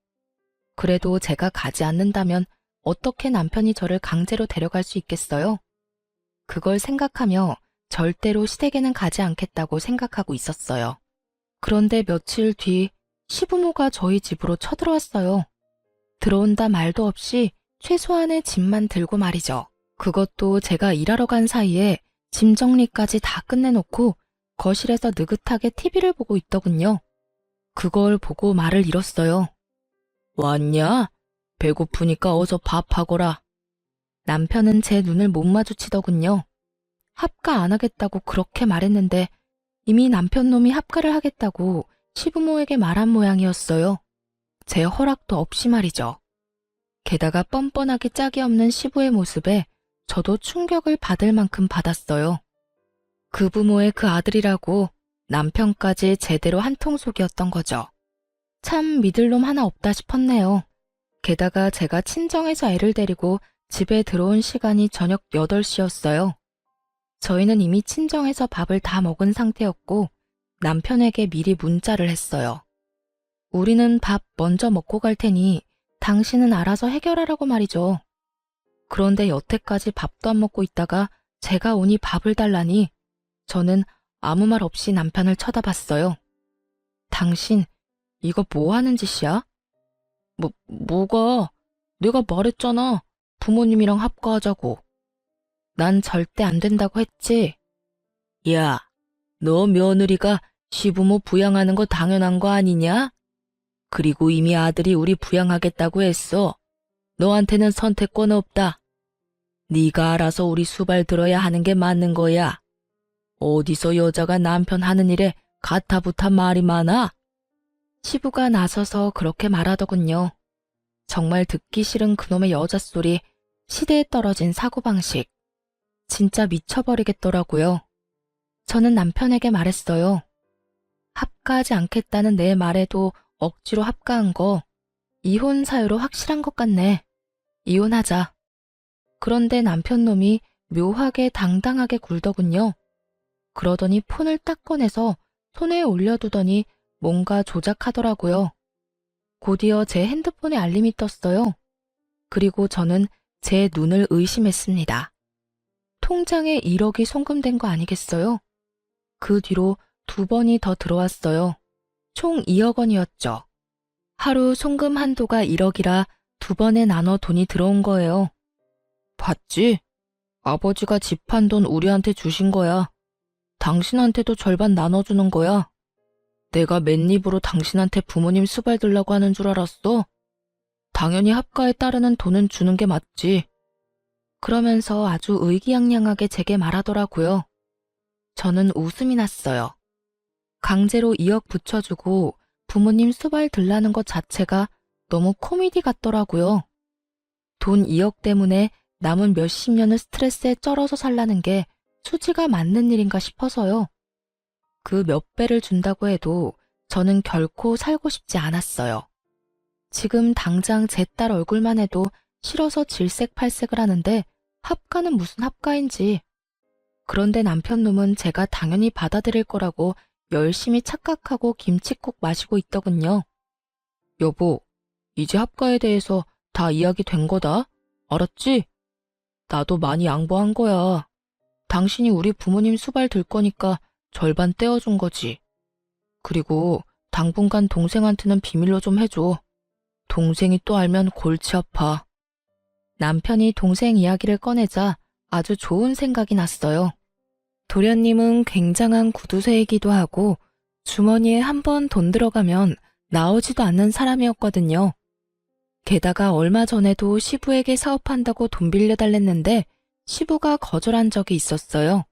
그래도 제가 가지 않는다면 어떻게 남편이 저를 강제로 데려갈 수 있겠어요? 그걸 생각하며 절대로 시댁에는 가지 않겠다고 생각하고 있었어요. 그런데 며칠 뒤 시부모가 저희 집으로 쳐들어왔어요. 들어온다 말도 없이 최소한의 짐만 들고 말이죠. 그것도 제가 일하러 간 사이에 짐 정리까지 다 끝내놓고 거실에서 느긋하게 TV를 보고 있더군요. 그걸 보고 말을 잃었어요. 왔냐? 배고프니까 어서 밥하거라. 남편은 제 눈을 못 마주치더군요. 합가 안 하겠다고 그렇게 말했는데 이미 남편 놈이 합가를 하겠다고 시부모에게 말한 모양이었어요. 제 허락도 없이 말이죠. 게다가 뻔뻔하게 짝이 없는 시부의 모습에 저도 충격을 받을 만큼 받았어요. 그 부모의 그 아들이라고 남편까지 제대로 한통속이었던 거죠. 참 믿을 놈 하나 없다 싶었네요. 게다가 제가 친정에서 애를 데리고 집에 들어온 시간이 저녁 8시였어요. 저희는 이미 친정에서 밥을 다 먹은 상태였고 남편에게 미리 문자를 했어요. 우리는 밥 먼저 먹고 갈 테니 당신은 알아서 해결하라고 말이죠. 그런데 여태까지 밥도 안 먹고 있다가 제가 오니 밥을 달라니 저는 아무 말 없이 남편을 쳐다봤어요. 당신 이거 뭐 하는 짓이야? 뭐가? 내가 말했잖아. 부모님이랑 합가하자고. 난 절대 안 된다고 했지. 야, 너 며느리가 시부모 부양하는 거 당연한 거 아니냐? 그리고 이미 아들이 우리 부양하겠다고 했어. 너한테는 선택권 없다. 네가 알아서 우리 수발 들어야 하는 게 맞는 거야. 어디서 여자가 남편 하는 일에 가타부타 말이 많아? 시부가 나서서 그렇게 말하더군요. 정말 듣기 싫은 그놈의 여자 소리, 시대에 떨어진 사고방식. 진짜 미쳐버리겠더라고요. 저는 남편에게 말했어요. 합가하지 않겠다는 내 말에도 억지로 합가한 거, 이혼 사유로 확실한 것 같네. 이혼하자. 그런데 남편 놈이 묘하게 당당하게 굴더군요. 그러더니 폰을 딱 꺼내서 손에 올려두더니 뭔가 조작하더라고요. 곧이어 제 핸드폰에 알림이 떴어요. 그리고 저는 제 눈을 의심했습니다. 통장에 1억이 송금된 거 아니겠어요? 그 뒤로 2번이 더 들어왔어요. 총 2억 원이었죠. 하루 송금 한도가 1억이라 2번에 나눠 돈이 들어온 거예요. 봤지? 아버지가 집 판 돈 우리한테 주신 거야. 당신한테도 절반 나눠주는 거야. 내가 맨입으로 당신한테 부모님 수발 들라고 하는 줄 알았어? 당연히 합가에 따르는 돈은 주는 게 맞지. 그러면서 아주 의기양양하게 제게 말하더라고요. 저는 웃음이 났어요. 강제로 2억 붙여주고 부모님 수발 들라는 것 자체가 너무 코미디 같더라고요. 돈 2억 때문에 남은 몇십 년을 스트레스에 쩔어서 살라는 게 수지가 맞는 일인가 싶어서요. 그 몇 배를 준다고 해도 저는 결코 살고 싶지 않았어요. 지금 당장 제 딸 얼굴만 해도 싫어서 질색팔색을 하는데 합가는 무슨 합가인지. 그런데 남편 놈은 제가 당연히 받아들일 거라고 열심히 착각하고 김칫국 마시고 있더군요. 여보, 이제 합가에 대해서 다 이야기 된 거다. 알았지? 나도 많이 양보한 거야. 당신이 우리 부모님 수발 들 거니까 절반 떼어준 거지. 그리고 당분간 동생한테는 비밀로 좀 해줘. 동생이 또 알면 골치 아파. 남편이 동생 이야기를 꺼내자 아주 좋은 생각이 났어요. 도련님은 굉장한 구두쇠이기도 하고 주머니에 한 번 돈 들어가면 나오지도 않는 사람이었거든요. 게다가 얼마 전에도 시부에게 사업한다고 돈 빌려달랬는데 시부가 거절한 적이 있었어요.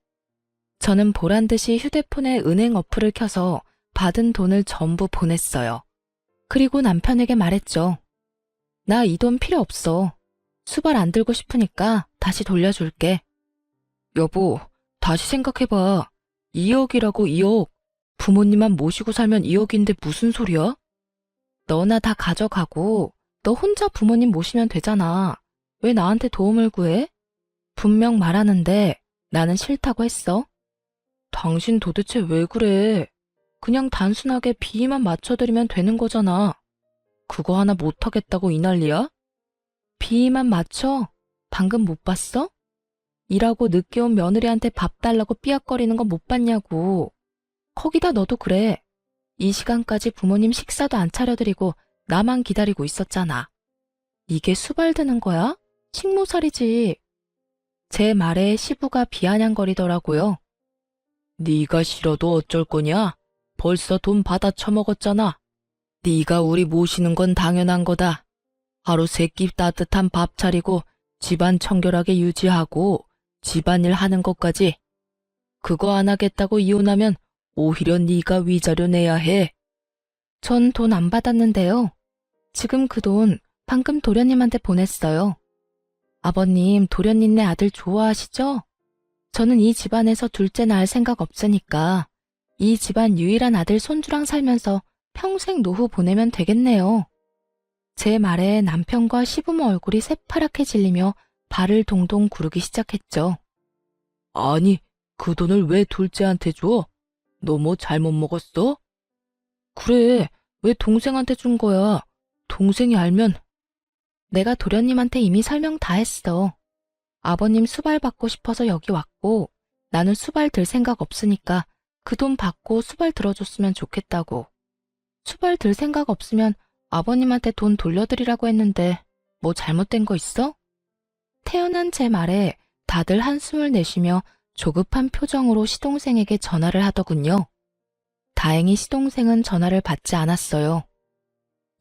저는 보란듯이 휴대폰에 은행 어플을 켜서 받은 돈을 전부 보냈어요. 그리고 남편에게 말했죠. 나 이 돈 필요 없어. 수발 안 들고 싶으니까 다시 돌려줄게. 여보, 다시 생각해봐. 2억이라고 2억. 부모님만 모시고 살면 2억인데 무슨 소리야? 너나 다 가져가고 너 혼자 부모님 모시면 되잖아. 왜 나한테 도움을 구해? 분명 말하는데 나는 싫다고 했어. 당신 도대체 왜 그래? 그냥 단순하게 비위만 맞춰드리면 되는 거잖아. 그거 하나 못하겠다고 이 난리야? 비위만 맞춰? 방금 못 봤어? 일하고 늦게 온 며느리한테 밥 달라고 삐약거리는 거 못 봤냐고. 거기다 너도 그래. 이 시간까지 부모님 식사도 안 차려드리고 나만 기다리고 있었잖아. 이게 수발드는 거야? 식모살이지. 제 말에 시부가 비아냥거리더라고요. 네가 싫어도 어쩔 거냐? 벌써 돈 받아 처먹었잖아. 네가 우리 모시는 건 당연한 거다. 하루 세 끼 따뜻한 밥 차리고 집안 청결하게 유지하고 집안일 하는 것까지. 그거 안 하겠다고 이혼하면 오히려 네가 위자료 내야 해. 전 돈 안 받았는데요. 지금 그 돈 방금 도련님한테 보냈어요. 아버님, 도련님네 아들 좋아하시죠? 저는 이 집안에서 둘째 낳을 생각 없으니까 이 집안 유일한 아들 손주랑 살면서 평생 노후 보내면 되겠네요. 제 말에 남편과 시부모 얼굴이 새파랗게 질리며 발을 동동 구르기 시작했죠. 아니, 그 돈을 왜 둘째한테 줘? 너 뭐 잘못 먹었어? 그래, 왜 동생한테 준 거야? 동생이 알면. 내가 도련님한테 이미 설명 다 했어. 아버님 수발 받고 싶어서 여기 왔고 나는 수발 들 생각 없으니까 그 돈 받고 수발 들어줬으면 좋겠다고. 수발 들 생각 없으면 아버님한테 돈 돌려드리라고 했는데 뭐 잘못된 거 있어? 태어난 제 말에 다들 한숨을 내쉬며 조급한 표정으로 시동생에게 전화를 하더군요. 다행히 시동생은 전화를 받지 않았어요.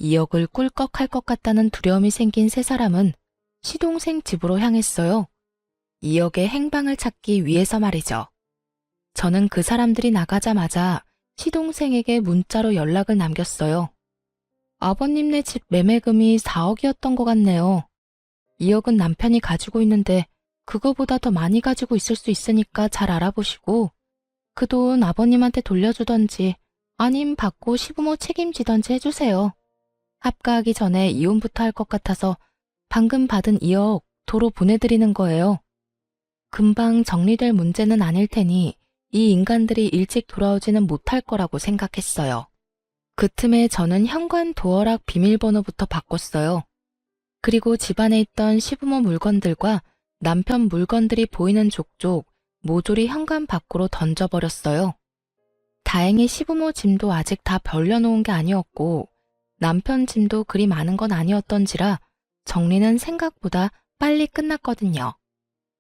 2억을 꿀꺽할 것 같다는 두려움이 생긴 세 사람은 시동생 집으로 향했어요. 2억의 행방을 찾기 위해서 말이죠. 저는 그 사람들이 나가자마자 시동생에게 문자로 연락을 남겼어요. 아버님네 집 매매금이 4억이었던 것 같네요. 2억은 남편이 가지고 있는데 그거보다 더 많이 가지고 있을 수 있으니까 잘 알아보시고 그 돈 아버님한테 돌려주던지 아님 받고 시부모 책임지던지 해주세요. 합가하기 전에 이혼부터 할 것 같아서 방금 받은 2억 도로 보내드리는 거예요. 금방 정리될 문제는 아닐 테니 이 인간들이 일찍 돌아오지는 못할 거라고 생각했어요. 그 틈에 저는 현관 도어락 비밀번호부터 바꿨어요. 그리고 집안에 있던 시부모 물건들과 남편 물건들이 보이는 족족 모조리 현관 밖으로 던져버렸어요. 다행히 시부모 짐도 아직 다 벌려놓은 게 아니었고 남편 짐도 그리 많은 건 아니었던지라 정리는 생각보다 빨리 끝났거든요.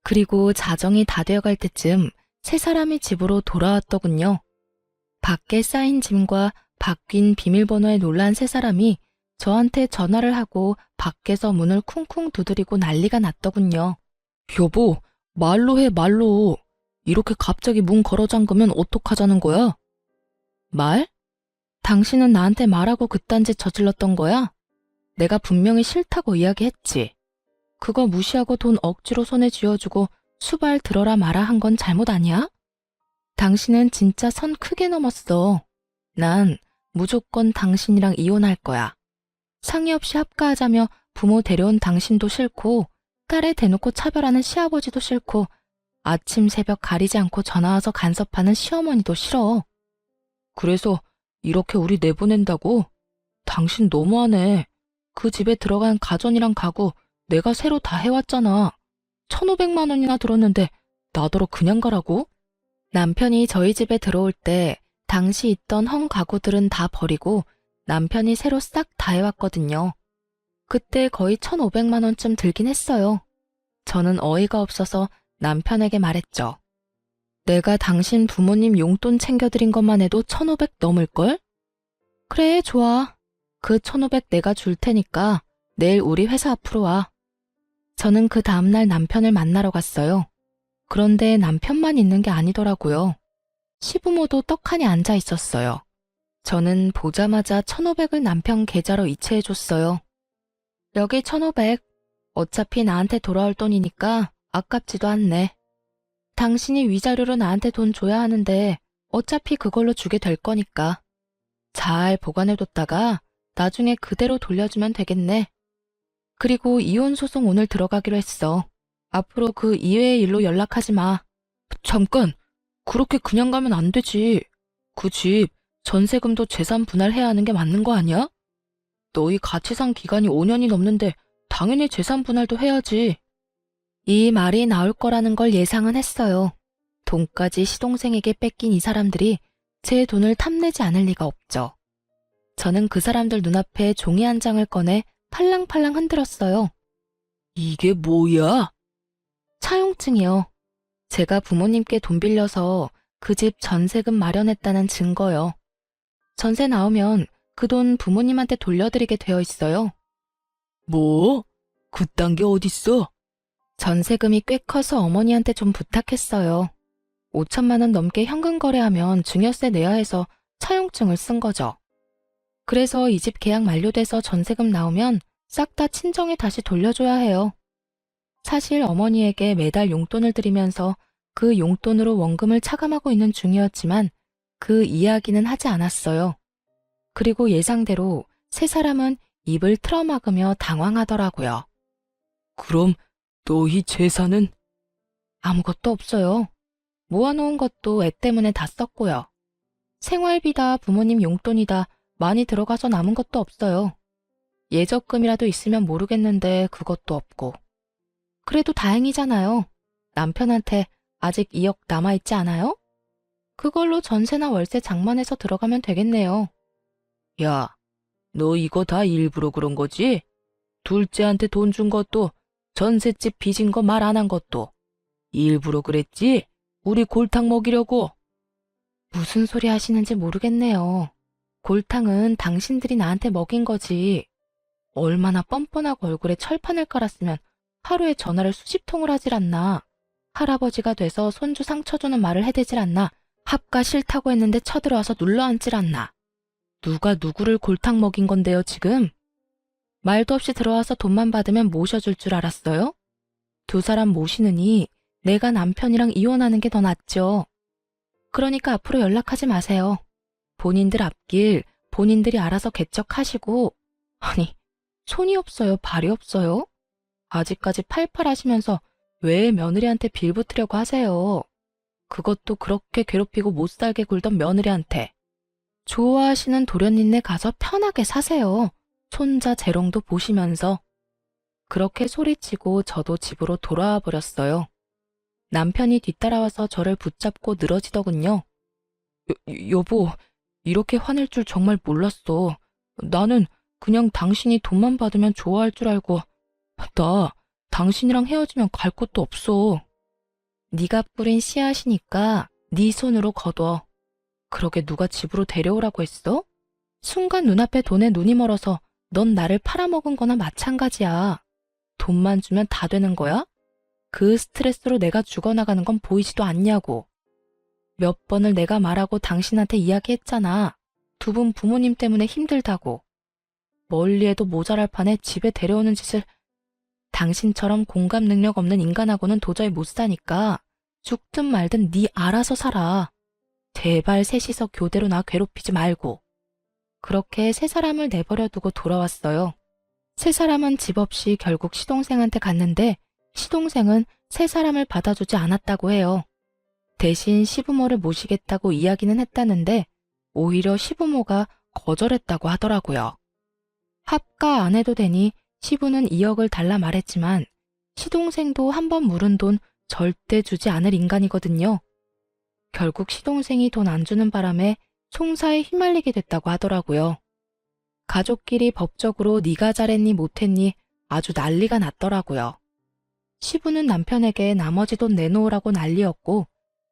그리고 자정이 다 되어갈 때쯤 세 사람이 집으로 돌아왔더군요. 밖에 쌓인 짐과 바뀐 비밀번호에 놀란 세 사람이 저한테 전화를 하고 밖에서 문을 쿵쿵 두드리고 난리가 났더군요. 여보, 말로 해, 말로. 이렇게 갑자기 문 걸어 잠그면 어떡하자는 거야? 말? 당신은 나한테 말하고 그딴 짓 저질렀던 거야? 내가 분명히 싫다고 이야기했지. 그거 무시하고 돈 억지로 손에 쥐어주고 수발 들어라 마라 한 건 잘못 아니야? 당신은 진짜 선 크게 넘었어. 난 무조건 당신이랑 이혼할 거야. 상의 없이 합가하자며 부모 데려온 당신도 싫고 딸에 대놓고 차별하는 시아버지도 싫고 아침 새벽 가리지 않고 전화와서 간섭하는 시어머니도 싫어. 그래서 이렇게 우리 내보낸다고? 당신 너무하네. 그 집에 들어간 가전이랑 가구 내가 새로 다 해왔잖아. 1,500만 원이나 들었는데 나더러 그냥 가라고? 남편이 저희 집에 들어올 때 당시 있던 헝 가구들은 다 버리고 남편이 새로 싹 다 해왔거든요. 그때 거의 1,500만 원쯤 들긴 했어요. 저는 어이가 없어서 남편에게 말했죠. 내가 당신 부모님 용돈 챙겨드린 것만 해도 1,500 넘을걸? 그래, 좋아. 그 1,500 내가 줄 테니까 내일 우리 회사 앞으로 와. 저는 그 다음날 남편을 만나러 갔어요. 그런데 남편만 있는 게 아니더라고요. 시부모도 떡하니 앉아 있었어요. 저는 보자마자 1,500을 남편 계좌로 이체해줬어요. 여기 1,500. 어차피 나한테 돌아올 돈이니까 아깝지도 않네. 당신이 위자료로 나한테 돈 줘야 하는데 어차피 그걸로 주게 될 거니까. 잘 보관해뒀다가 나중에 그대로 돌려주면 되겠네. 그리고 이혼 소송 오늘 들어가기로 했어. 앞으로 그 이외의 일로 연락하지 마. 잠깐, 그렇게 그냥 가면 안 되지. 그 집 전세금도 재산 분할해야 하는 게 맞는 거 아니야? 너희 같이 산 기간이 5년이 넘는데 당연히 재산 분할도 해야지. 이 말이 나올 거라는 걸 예상은 했어요. 돈까지 시동생에게 뺏긴 이 사람들이 제 돈을 탐내지 않을 리가 없죠. 저는 그 사람들 눈앞에 종이 한 장을 꺼내 팔랑팔랑 흔들었어요. 이게 뭐야? 차용증이요. 제가 부모님께 돈 빌려서 그 집 전세금 마련했다는 증거요. 전세 나오면 그 돈 부모님한테 돌려드리게 되어 있어요. 뭐? 그딴 게 어딨어? 전세금이 꽤 커서 어머니한테 좀 부탁했어요. 5천만 원 넘게 현금 거래하면 증여세 내야 해서 차용증을 쓴 거죠. 그래서 이 집 계약 만료돼서 전세금 나오면 싹 다 친정에 다시 돌려줘야 해요. 사실 어머니에게 매달 용돈을 드리면서 그 용돈으로 원금을 차감하고 있는 중이었지만 그 이야기는 하지 않았어요. 그리고 예상대로 세 사람은 입을 틀어막으며 당황하더라고요. 그럼 너희 재산은? 아무것도 없어요. 모아놓은 것도 애 때문에 다 썼고요. 생활비다 부모님 용돈이다 많이 들어가서 남은 것도 없어요. 예적금이라도 있으면 모르겠는데 그것도 없고. 그래도 다행이잖아요. 남편한테 아직 2억 남아있지 않아요? 그걸로 전세나 월세 장만해서 들어가면 되겠네요. 야, 너 이거 다 일부러 그런 거지? 둘째한테 돈 준 것도 전셋집 빚인 거 말 안 한 것도 일부러 그랬지? 우리 골탕 먹이려고. 무슨 소리 하시는지 모르겠네요. 골탕은 당신들이 나한테 먹인 거지. 얼마나 뻔뻔하고 얼굴에 철판을 깔았으면 하루에 전화를 수십 통을 하질 않나. 할아버지가 돼서 손주 상처 주는 말을 해대질 않나. 합가 싫다고 했는데 쳐들어와서 눌러앉질 않나. 누가 누구를 골탕 먹인 건데요, 지금? 말도 없이 들어와서 돈만 받으면 모셔줄 줄 알았어요? 두 사람 모시느니 내가 남편이랑 이혼하는 게 더 낫죠. 그러니까 앞으로 연락하지 마세요. 본인들 앞길 본인들이 알아서 개척하시고. 아니, 손이 없어요, 발이 없어요? 아직까지 팔팔하시면서 왜 며느리한테 빌붙으려고 하세요? 그것도 그렇게 괴롭히고 못 살게 굴던 며느리한테. 좋아하시는 도련님네 가서 편하게 사세요. 손자 재롱도 보시면서. 그렇게 소리치고 저도 집으로 돌아와 버렸어요. 남편이 뒤따라와서 저를 붙잡고 늘어지더군요. 여보, 이렇게 화낼 줄 정말 몰랐어. 나는 그냥 당신이 돈만 받으면 좋아할 줄 알고. 나 당신이랑 헤어지면 갈 곳도 없어. 네가 뿌린 씨앗이니까 네 손으로 거둬. 그러게 누가 집으로 데려오라고 했어? 순간 눈앞에 돈에 눈이 멀어서 넌 나를 팔아먹은 거나 마찬가지야. 돈만 주면 다 되는 거야? 그 스트레스로 내가 죽어나가는 건 보이지도 않냐고. 몇 번을 내가 말하고 당신한테 이야기했잖아. 두 분 부모님 때문에 힘들다고. 멀리해도 모자랄 판에 집에 데려오는 짓을. 당신처럼 공감 능력 없는 인간하고는 도저히 못 사니까 죽든 말든 네 알아서 살아. 제발 셋이서 교대로 나 괴롭히지 말고. 그렇게 세 사람을 내버려 두고 돌아왔어요. 세 사람은 집 없이 결국 시동생한테 갔는데 시동생은 세 사람을 받아주지 않았다고 해요. 대신 시부모를 모시겠다고 이야기는 했다는데 오히려 시부모가 거절했다고 하더라고요. 합가 안 해도 되니 시부는 2억을 달라 말했지만 시동생도 한 번 물은 돈 절대 주지 않을 인간이거든요. 결국 시동생이 돈 안 주는 바람에 송사에 휘말리게 됐다고 하더라고요. 가족끼리 법적으로 네가 잘했니 못했니 아주 난리가 났더라고요. 시부는 남편에게 나머지 돈 내놓으라고 난리였고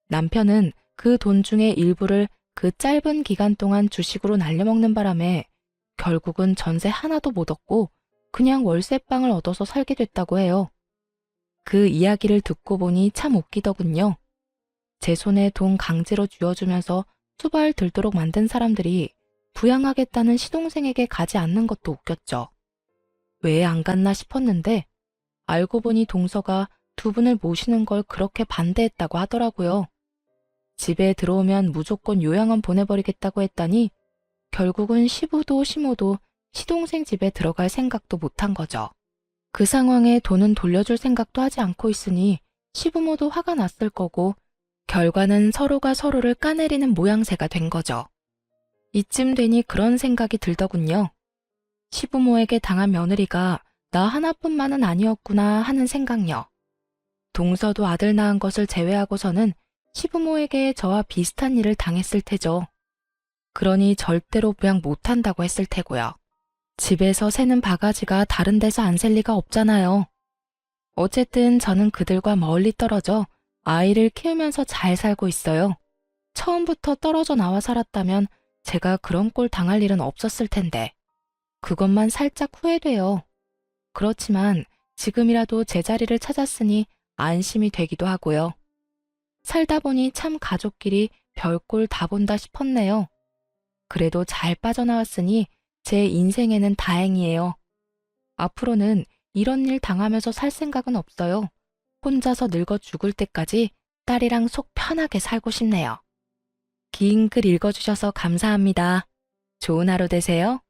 남편은 그 돈 중에 일부를 그 짧은 기간 동안 주식으로 날려먹는 바람에 결국은 전세 하나도 못 얻고 그냥 월세방을 얻어서 살게 됐다고 해요. 그 이야기를 듣고 보니 참 웃기더군요. 제 손에 돈 강제로 쥐어주면서 수발 들도록 만든 사람들이 부양하겠다는 시동생에게 가지 않는 것도 웃겼죠. 왜 안 갔나 싶었는데 알고 보니 동서가 두 분을 모시는 걸 그렇게 반대했다고 하더라고요. 집에 들어오면 무조건 요양원 보내버리겠다고 했다니 결국은 시부도 시모도 시동생 집에 들어갈 생각도 못한 거죠. 그 상황에 돈은 돌려줄 생각도 하지 않고 있으니 시부모도 화가 났을 거고 결과는 서로가 서로를 까내리는 모양새가 된 거죠. 이쯤 되니 그런 생각이 들더군요. 시부모에게 당한 며느리가 나 하나뿐만은 아니었구나 하는 생각요. 동서도 아들 낳은 것을 제외하고서는 시부모에게 저와 비슷한 일을 당했을 테죠. 그러니 절대로 부양 못한다고 했을 테고요. 집에서 새는 바가지가 다른 데서 안 셀 리가 없잖아요. 어쨌든 저는 그들과 멀리 떨어져 아이를 키우면서 잘 살고 있어요. 처음부터 떨어져 나와 살았다면 제가 그런 꼴 당할 일은 없었을 텐데. 그것만 살짝 후회돼요. 그렇지만 지금이라도 제자리를 찾았으니 안심이 되기도 하고요. 살다 보니 참 가족끼리 별꼴 다 본다 싶었네요. 그래도 잘 빠져나왔으니 제 인생에는 다행이에요. 앞으로는 이런 일 당하면서 살 생각은 없어요. 혼자서 늙어 죽을 때까지 딸이랑 속 편하게 살고 싶네요. 긴 글 읽어주셔서 감사합니다. 좋은 하루 되세요.